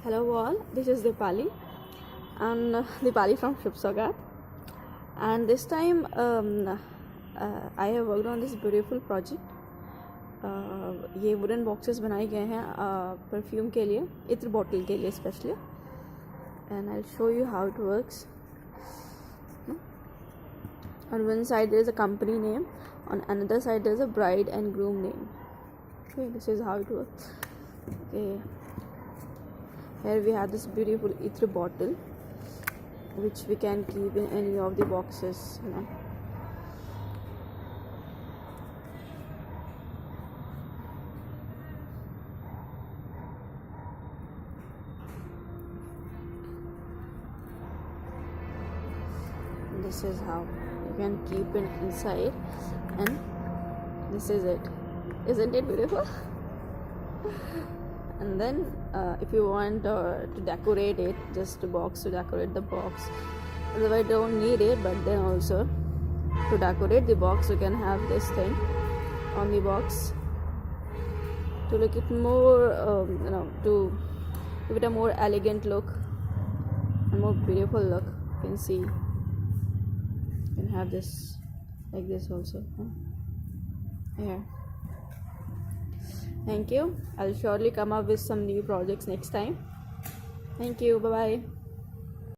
Hello all, this is Dipali and Dipali from ShubhSaugat, and this time I have worked on this beautiful project. ये wooden boxes बनाए गए हैं perfume के लिए, इत्र bottle के लिए specially, and I'll show you how it works. On one side there is a company name, on another side there is a bride and groom name. Okay, this is how it works. Okay, here we have this beautiful ether bottle which we can keep in any of the boxes, This is how you can keep it inside, and this is it. Isn't it beautiful? And then if you want to decorate it, just a box to decorate the box. Otherwise don't need it, but then also to decorate the box you can have this thing on the box to make it more to give it a more elegant look and more beautiful look. You can see you can have this like this also. Yeah. Thank you. I'll surely come up with some new projects next time. Thank you. Bye bye.